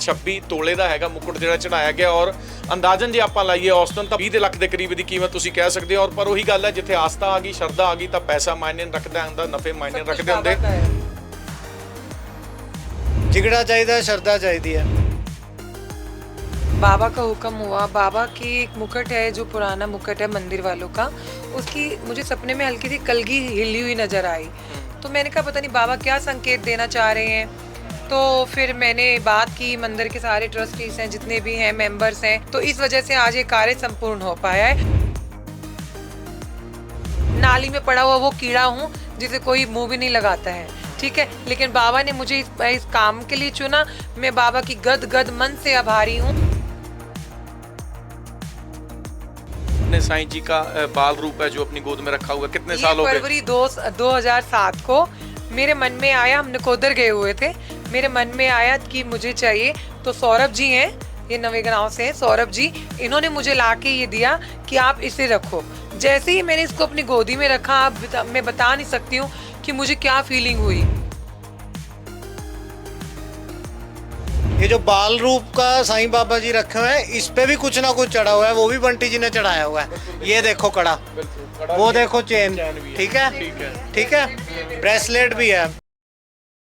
26 ਤੋਲੇ ਦਾ ਹੈਗਾ ਮੁਕਟ ਜਿਹੜਾ ਚੜਾਇਆ ਗਿਆ ਔਰ ਅੰਦਾਜ਼ਨ ਜੇ ਆਪਾਂ ਲਾਈਏ ਔਸਤਨ ਤਾਂ 20 ਲੱਖ ਦੇ ਕਰੀਬ ਦੀ ਕੀਮਤ ਤੁਸੀਂ ਕਹਿ ਸਕਦੇ ਹੋ। ਔਰ ਪਰ ਉਹੀ ਗੱਲ ਹੈ ਜਿੱਥੇ ਆਸਥਾ ਆ ਗਈ, ਸ਼ਰਧਾ ਆ ਗਈ ਤਾਂ ਪੈਸਾ ਮਾਇਨੇ ਰੱਖਦਾ ਹੁੰਦਾ, ਨਫੇ ਮਾਇਨੇ ਰੱਖਦੇ ਹੁੰਦੇ। जिगड़ा चाहिए, श्रद्धा चाहिए है। बाबा का हुक्म हुआ। बाबा की एक मुकुट है जो पुराना मुकुट है मंदिर वालों का, उसकी मुझे सपने में हल्की सी कलगी हिली हुई नजर आई। तो मैंने कहा पता नहीं बाबा क्या संकेत देना चाह रहे हैं। तो फिर मैंने बात की, मंदिर के सारे ट्रस्टीज हैं, जितने भी हैं मेंबर्स हैं, तो इस वजह से आज ये कार्य संपूर्ण हो पाया है। नाली में पड़ा हुआ वो कीड़ा हूँ जिसे कोई मुंह भी नहीं लगाता है, ठीक है, लेकिन बाबा ने मुझे इस काम के लिए चुना। मैं बाबा की गद गद मन से आभारी हूँ। साईं जी का बाल रूप है जो अपनी गोद में रखा हुआ, कितने साल हो गए? फरवरी 2007 को मेरे मन में आया, हम नकोदर गए हुए थे, मेरे मन में आया कि मुझे चाहिए। तो सौरभ जी हैं, ये नवे गांव से हैं सौरभ जी, इन्होंने मुझे लाके ये दिया कि आप इसे रखो। जैसे ही मैंने इसको अपनी गोदी में रखा, मैं बता नहीं सकती हूँ कि मुझे क्या फीलिंग हुई। ये जो बाल रूप का साईं बाबा जी रखे हुए हैं, इस पे भी कुछ ना कुछ चढ़ा हुआ है, वो भी बंटी जी ने चढ़ाया हुआ है। ये देखो कड़ा, वो देखो चेन, ठीक है, ठीक है, ब्रेसलेट भी है।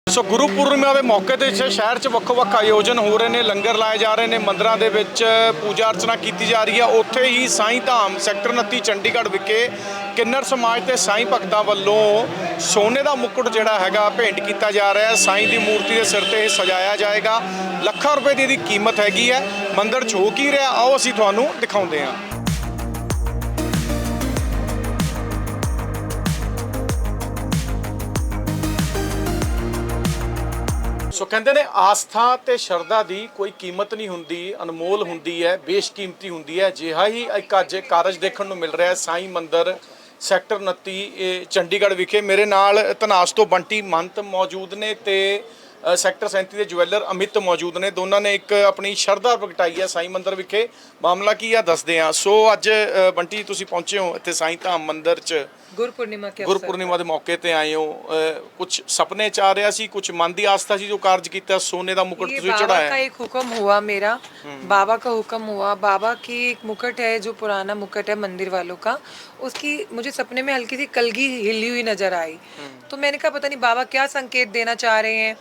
ਸੋ ਗੁਰੂ ਪੁਰਨਿਮਾ ਦੇ ਮੌਕੇ ਤੇ ਸ਼ਹਿਰ 'ਚ ਵੱਖ-ਵੱਖ ਆਯੋਜਨ ਹੋ ਰਹੇ ਨੇ, ਲੰਗਰ ਲਾਏ ਜਾ ਰਹੇ ਨੇ, ਮੰਦਰਾਂ ਦੇ ਵਿੱਚ ਪੂਜਾ ਅਰਚਨਾ ਕੀਤੀ ਜਾ ਰਹੀ ਹੈ। ਉੱਥੇ ਹੀ ਸਾਈਂ ਧਾਮ ਸੈਕਟਰ 29 ਚੰਡੀਗੜ੍ਹ ਵਿਖੇ ਕਿੰਨਰ ਸਮਾਜ ਤੇ ਸਾਈਂ ਭਗਤਾਂ ਵੱਲੋਂ ਸੋਨੇ ਦਾ ਮੁਕਟ ਜਿਹੜਾ ਹੈਗਾ ਭੇਂਟ ਕੀਤਾ ਜਾ ਰਿਹਾ ਹੈ। ਸਾਈਂ ਦੀ ਮੂਰਤੀ ਦੇ ਸਿਰ ਤੇ ਇਹ ਸਜਾਇਆ ਜਾਏਗਾ। ਲੱਖਾਂ ਰੁਪਏ ਦੀ ਇਹਦੀ ਕੀਮਤ ਹੈਗੀ ਹੈ। ਮੰਦਿਰ 'ਚ ਹੋ ਕੀ ਰਿਹਾ, ਆਓ ਅਸੀਂ ਤੁਹਾਨੂੰ ਦਿਖਾਉਂਦੇ ਹਾਂ। ਸੋ ਕਹਿੰਦੇ ਨੇ ਆਸਥਾ ਤੇ ਸ਼ਰਧਾ ਦੀ ਕੋਈ ਕੀਮਤ ਨਹੀਂ ਹੁੰਦੀ, ਅਨਮੋਲ ਹੁੰਦੀ ਹੈ, ਬੇਸ਼ਕੀਮਤੀ ਹੁੰਦੀ ਹੈ। ਅਜਿਹਾ ਹੀ ਇੱਕ ਅੱਜ ਕਾਰਜ ਦੇਖਣ ਨੂੰ ਮਿਲ ਰਿਹਾ ਹੈ ਸਾਈਂ ਮੰਦਿਰ ਸੈਕਟਰ 29 ਚੰਡੀਗੜ੍ਹ ਵਿਖੇ। ਮੇਰੇ ਨਾਲ ਧਨਾਸ ਤੋਂ ਬੰਟੀ ਮੰਤ ਮੌਜੂਦ ਨੇ ਤੇ ਸੈਕਟਰ 37 ਦੇ ਜਵੈਲਰ ਅਮਿਤ ਮੌਜੂਦ ਨੇ। ਦੋਨਾਂ ਨੇ ਇੱਕ ਆਪਣੀ ਸ਼ਰਧਾ ਪ੍ਰਗਟਾਈ ਹੈ ਸਾਈਂ ਮੰਦਿਰ ਵਿਖੇ। ਮਾਮਲਾ ਕੀ ਆ ਦੱਸਦੇ ਆ। ਸੋ ਅੱਜ ਬੰਟੀ ਤੁਸੀਂ ਪਹੁੰਚੇ ਹੋ ਇੱਥੇ ਸਾਈਂ ਧਾਮ ਮੰਦਿਰ 'ਚ ਗੁਰਪੁਰਨਿਮਾ ਦੇ ਮੌਕੇ ਤੇ ਆਏ ਹੋ। कुछ सपने चाह रहा सी, कुछ मन की आस्था सी जो कार्य किया, सोने का मुकुट तुझे चढ़ाया। बाबा का एक हुक्म हुआ मेरा, बाबा का हुक्म हुआ। बाबा की एक मुकुट है जो पुराना मुकुट है मंदिर वालों का, उसकी मुझे सपने में हल्की सी कलगी हिली हुई नजर आई। तो मैंने कहा पता नहीं बाबा क्या संकेत देना चाह रहे हैं।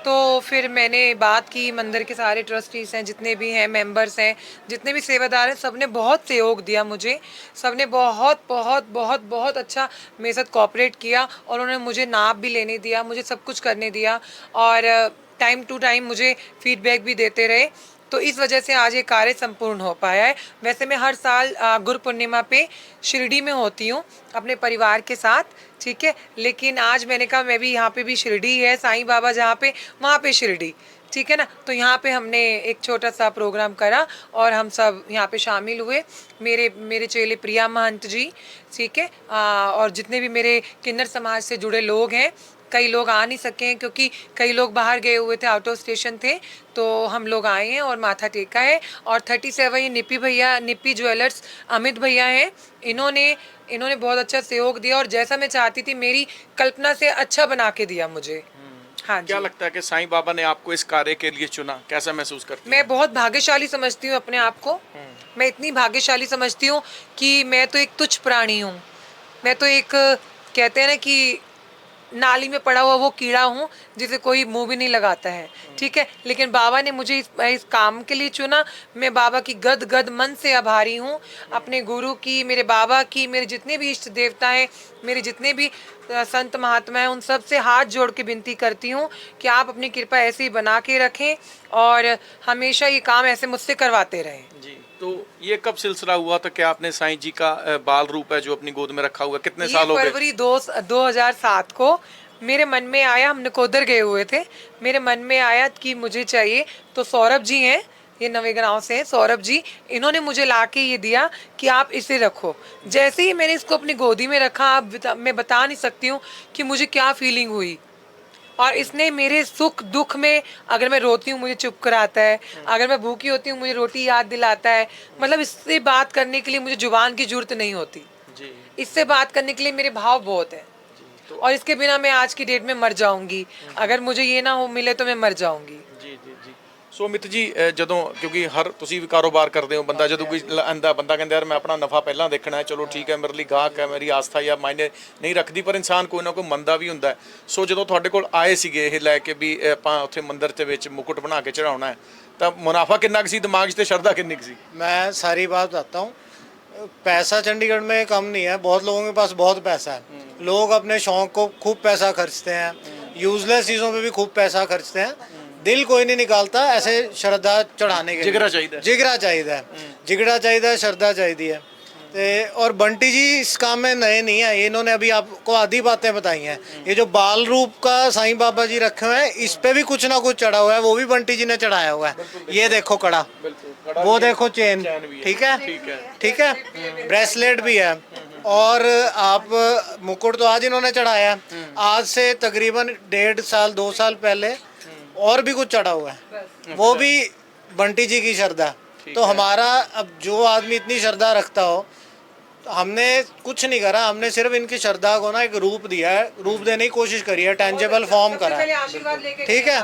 तो फिर मैंने बात की, मंदिर के सारे ट्रस्टीज हैं, जितने भी हैं मेंबर्स हैं, जितने भी सेवादार हैं, सबने बहुत सहयोग दिया मुझे। सबने बहुत बहुत बहुत बहुत अच्छा मेरे साथ कोऑपरेट किया और उन्होंने मुझे नाप भी लेने दिया, मुझे सब कुछ करने दिया और टाइम टू टाइम मुझे फीडबैक भी देते रहे। तो इस वजह से आज ये कार्य संपूर्ण हो पाया है। वैसे मैं हर साल गुरु पूर्णिमा पे शिरडी में होती हूँ अपने परिवार के साथ, ठीक है, लेकिन आज मैंने कहा मैं भी यहाँ पे भी शिरडी है, साईं बाबा जहाँ पे वहाँ पे शिरडी, ठीक है ना। तो यहाँ पे हमने एक छोटा सा प्रोग्राम करा और हम सब यहाँ पे शामिल हुए। मेरे चेले प्रिया महंत जी, ठीक है, और जितने भी मेरे किन्नर समाज से जुड़े लोग हैं। कई लोग आ नहीं सके हैं क्योंकि कई लोग बाहर गए हुए थे, आउट ऑफ स्टेशन थे, तो हम लोग आए हैं और माथा टेका है। और 37 निप्पी भैया, निप्पी ज्वेलर्स अमित भैया हैं, इन्होंने बहुत अच्छा सहयोग दिया और जैसा मैं चाहती थी मेरी कल्पना से अच्छा बना के दिया मुझे। हाँ जी। क्या लगता है कि साईं बाबा ने आपको इस कार्य के लिए चुना, कैसा महसूस करती हैं? मैं बहुत भाग्यशाली समझती हूँ अपने आप को। मैं इतनी भाग्यशाली समझती हूँ कि मैं तो एक तुच्छ प्राणी हूँ। मैं तो एक, कहते हैं ना कि नाली में पड़ा हुआ वो कीड़ा हूँ जिसे कोई मुंह भी नहीं लगाता है, ठीक है, लेकिन बाबा ने मुझे इस काम के लिए चुना। मैं बाबा की गद गद मन से आभारी हूँ, अपने गुरु की, मेरे बाबा की, मेरे जितने भी इष्ट देवता हैं, मेरे जितने भी संत महात्मा हैं, उन सब से हाथ जोड़ के विनती करती हूँ कि आप अपनी कृपा ऐसे ही बना के रखें और हमेशा ये काम ऐसे मुझसे करवाते रहें। जी, तो ये कब सिलसिला हुआ था? क्या आपने साईं जी का बाल रूप है जो अपनी गोद में रखा हुआ, कितने साल हो गए? फरवरी 2007 को मेरे मन में आया, हम नकोदर गए हुए थे, मेरे मन में आया कि मुझे चाहिए। तो सौरभ जी हैं, ये नवे गांव से हैं सौरभ जी, इन्होंने मुझे लाके ये दिया कि आप इसे रखो। जैसे ही मैंने इसको अपनी गोदी में रखा, मैं बता नहीं सकती हूँ कि मुझे क्या फीलिंग हुई। और इसने मेरे सुख दुख में, अगर मैं रोती हूँ मुझे चुप कराता है, अगर मैं भूखी होती हूँ मुझे रोटी याद दिलाता है। मतलब इससे बात करने के लिए मुझे जुबान की जरूरत नहीं होती जी। इससे बात करने के लिए मेरे भाव बहुत है तो और इसके बिना मैं आज की डेट में मर जाऊंगी। अगर मुझे ये ना हो मिले तो मैं मर जाऊंगी। जी जी जी। ਸੋ ਅਮਿਤ ਜੀ ਜਦੋਂ ਕਿਉਂਕਿ ਹਰ ਤੁਸੀਂ ਵੀ ਕਾਰੋਬਾਰ ਕਰਦੇ ਹੋ, ਬੰਦਾ ਜਦੋਂ ਕੋਈ ਆਂਦਾ ਬੰਦਾ ਕਹਿੰਦਾ ਯਾਰ ਮੈਂ ਆਪਣਾ ਨਫਾ ਪਹਿਲਾਂ ਦੇਖਣਾ ਹੈ, ਚਲੋ ਠੀਕ ਹੈ ਮੇਰੇ ਲਈ ਗਾਹਕ ਹੈ, ਮੇਰੀ ਆਸਥਾ ਜਾਂ ਮਾਇਨੇ ਨਹੀਂ ਰੱਖਦੀ, ਪਰ ਇਨਸਾਨ ਕੋਈ ਨਾ ਕੋਈ ਮੰਦਾ ਵੀ ਹੁੰਦਾ ਹੈ। ਸੋ ਜਦੋਂ ਤੁਹਾਡੇ ਕੋਲ ਆਏ ਸੀਗੇ ਇਹ ਲੈ ਕੇ ਵੀ ਆਪਾਂ ਉੱਥੇ ਮੰਦਿਰ ਦੇ ਵਿੱਚ ਮੁਕੁਟ ਬਣਾ ਕੇ ਚੜਾਉਣਾ ਹੈ, ਤਾਂ ਮੁਨਾਫਾ ਕਿੰਨਾ ਕੁ ਸੀ ਦਿਮਾਗ 'ਚ ਤੇ ਸ਼ਰਧਾ ਕਿੰਨੀ ਕੁ ਸੀ? मैं सारी बात बताता हूँ। पैसा चंडीगढ़ में कम नहीं है, बहुत लोगों के पास बहुत पैसा है। लोग अपने शौक को खूब पैसा खर्चते हैं, यूजलेस चीज़ों पे भी खूब पैसा खर्चते हैं। दिल कोई नहीं निकालता ऐसे श्रद्धा चढ़ाने के लिए। जिगरा चाहिए। जिगरा चाहिए, जिगरा चाहिए, श्रद्धा चाहिए। और बंटी जी इस काम में नए नहीं है, इन्होंने अभी आपको आधी बातें बताई हैं। ये जो बाल रूप का साईं बाबा जी रखे हुए हैं, इस पे भी कुछ ना कुछ चढ़ा हुआ है, वो भी बंटी जी ने चढ़ाया हुआ है। ये देखो कड़ा, वो देखो चेन, ठीक है, ठीक है, ब्रेसलेट भी है। और आप मुकुट तो आज इन्होंने चढ़ाया है, आज से तकरीबन 1.5 साल 2 साल पहले और भी कुछ चढ़ा हुआ है, वो भी बंटी जी की श्रद्धा। तो हमारा अब जो आदमी इतनी श्रद्धा रखता हो, हमने कुछ नहीं करा, हमने सिर्फ इनकी श्रद्धा को ना एक रूप दिया है, रूप देने की कोशिश करी है, टेंजेबल फॉर्म करा है, ठीक है।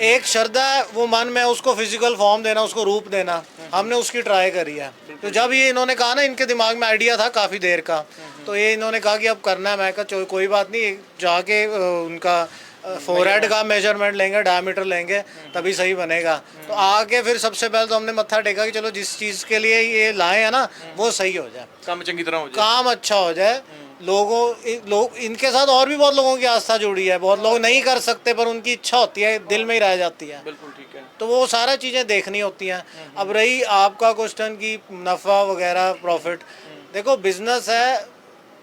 एक श्रद्धा वो मन में उसको फिजिकल फॉर्म देना, उसको रूप देना, हमने उसकी ट्राई करी है। तो जब ये इन्होंने कहा ना, इनके दिमाग में आइडिया था काफ़ी देर का, तो ये इन्होंने कहा कि अब करना है। मैं कहा कोई बात नहीं, जाके उनका फोरहेड का मेजरमेंट लेंगे, डायमीटर लेंगे, तभी सही बनेगा। तो आके फिर सबसे पहले तो हमने मत्था टेका कि चलो जिस चीज़ के लिए ये लाए हैं ना, वो सही हो जाए, काम चंगी तरह हो जाए, काम अच्छा हो जाए। लोग इनके साथ और भी बहुत लोगों की आस्था जुड़ी है, बहुत लोग नहीं कर सकते पर उनकी इच्छा होती है, दिल में ही रह जाती है। बिल्कुल ठीक है। तो वो सारा चीज़ें देखनी होती हैं। अब रही आपका क्वेश्चन की नफ़ा वगैरह प्रॉफिट, देखो बिजनेस है,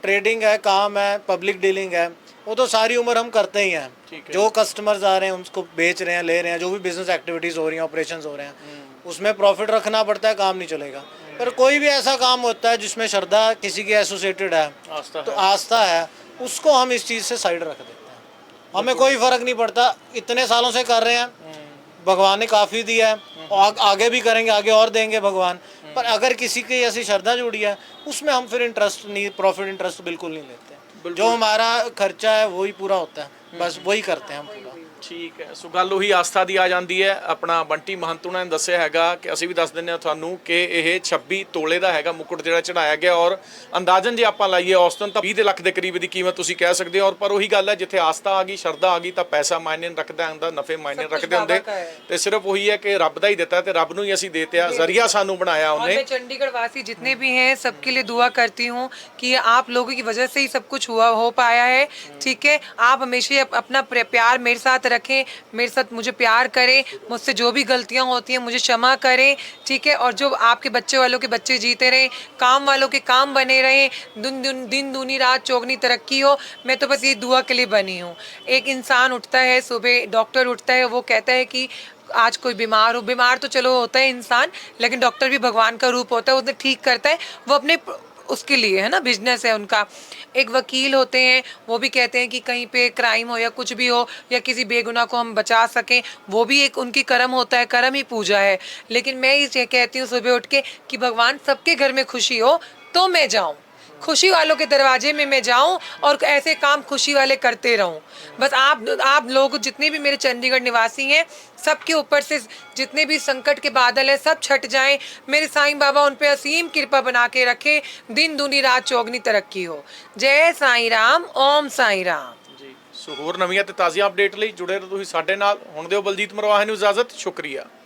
ट्रेडिंग है, काम है, पब्लिक डीलिंग है, वो तो सारी उम्र हम करते ही हैं। जो कस्टमर्स आ रहे हैं उनको बेच रहे हैं, ले रहे हैं, जो भी बिजनेस एक्टिविटीज़ हो रही हैं, ऑपरेशंस हो रहे हैं, उसमें प्रॉफिट रखना पड़ता है, काम नहीं चलेगा। पर कोई भी ऐसा काम होता है जिसमें श्रद्धा किसी की एसोसिएटेड है, तो आस्था है, उसको हम इस चीज़ से साइड रख देते हैं। हमें कोई फ़र्क नहीं पड़ता, इतने सालों से कर रहे हैं, भगवान ने काफ़ी दिया है और आगे भी करेंगे, आगे और देंगे भगवान। पर अगर किसी की ऐसी श्रद्धा जुड़ी है, उसमें हम फिर इंटरेस्ट नहीं, प्रॉफिट इंटरेस्ट बिल्कुल नहीं लेते। जो हमारा खर्चा है वही पूरा होता है, बस वही करते हैं हम पूरा। ਠੀਕ ਹੈ। ਸੋ ਗੱਲ ਉਹੀ ਆਸਥਾ ਦੀ ਆ ਜਾਂਦੀ ਹੈ। ਆਪਣਾ ਬੰਟੀ ਮਹੰਤ ਉਹਨਾਂ ਨੇ ਦੱਸਿਆ ਹੈਗਾ ਕਿ ਅਸੀਂ ਵੀ ਦੱਸ ਦਿੰਦੇ ਹਾਂ ਤੁਹਾਨੂੰ ਕਿ ਇਹ 26 ਤੋਲੇ ਦਾ ਹੈਗਾ ਮੁਕੁਟ ਜਿਹੜਾ ਚੜਾਇਆ ਗਿਆ, ਔਰ ਅੰਦਾਜ਼ਨ ਜੇ ਆਪਾਂ ਲਾਈਏ ਔਸਤਨ ਤਾਂ 20 ਲੱਖ ਦੇ ਕਰੀਬ ਦੀ ਕੀਮਤ ਤੁਸੀਂ ਕਹਿ ਸਕਦੇ ਹੋ। ਔਰ ਪਰ ਉਹੀ ਗੱਲ ਹੈ, ਜਿੱਥੇ ਆਸਥਾ ਆ ਗਈ, ਸ਼ਰਧਾ ਆ ਗਈ, ਤਾਂ ਪੈਸਾ ਮਾਇਨੇ ਨਹੀਂ ਰੱਖਦਾ ਹੁੰਦਾ, ਨਫੇ ਮਾਇਨੇ ਰੱਖਦੇ ਹੁੰਦੇ। ਤੇ ਸਿਰਫ ਉਹੀ ਹੈ ਕਿ ਰੱਬ ਦਾ ਹੀ ਦਿੱਤਾ ਤੇ ਰੱਬ ਨੂੰ ਹੀ ਅਸੀਂ ਦੇਤੇ ਆ, ਜ਼ਰੀਆ ਸਾਨੂੰ ਬਣਾਇਆ ਉਹਨੇ। मैं चंडीगढ़ वासी जितने भी हैं सबके लिए दुआ करती हूँ कि आप लोगों की वजह से ही सब कुछ हो पाया है, ठीक है। आप हमेशा अपना प्यार मेरे साथ रखें, मेरे साथ मुझे प्यार करें, मुझसे जो भी गलतियाँ होती हैं मुझे क्षमा करें, ठीक है। और जो आपके बच्चे वालों के बच्चे जीते रहें, काम वालों के काम बने रहें, दिन दूनी रात चौगनी तरक्की हो। मैं तो बस ये दुआ के लिए बनी हूँ। एक इंसान उठता है सुबह, डॉक्टर उठता है, वो कहता है कि आज कोई बीमार हो, बीमार तो चलो होता है इंसान, लेकिन डॉक्टर भी भगवान का रूप होता है, उसे ठीक करता है वो अपने उसके लिए, है ना, बिजनेस है उनका। एक वकील होते हैं, वो भी कहते हैं कि कहीं पे क्राइम हो या कुछ भी हो या किसी बेगुनाह को हम बचा सकें, वो भी एक उनकी कर्म होता है, कर्म ही पूजा है। लेकिन मैं ये कहती हूँ सुबह उठ के कि भगवान सबके घर में खुशी हो तो मैं जाऊँ, खुशी वालों के दरवाजे में मैं जाऊं और ऐसे काम खुशी वाले करते रहूं। बस आप लोग जितने भी मेरे चंडीगढ़ निवासी हैं, सबके ऊपर से जितने भी संकट के बादल हैं सब छट जाएं। मेरे साईं बाबा उन पे असीम कृपा बना के रखे, दिन दूनी रात चौगनी तरक्की हो। जय साईं राम, ओम साईं राम ਜੀ। ਸੋ ਹੋਰ ਨਵੀਆਂ ਤੇ ਤਾਜ਼ੀਆਂ ਅਪਡੇਟ ਲਈ ਜੁੜੇ ਰਹੋ ਤੁਸੀਂ ਸਾਡੇ ਨਾਲ। ਹੁਣ ਦਿਓ ਬਲਜੀਤ ਮਰਵਾਹਾ ਨੂੰ ਇਜਾਜ਼ਤ। ਸ਼ੁਕਰੀਆ।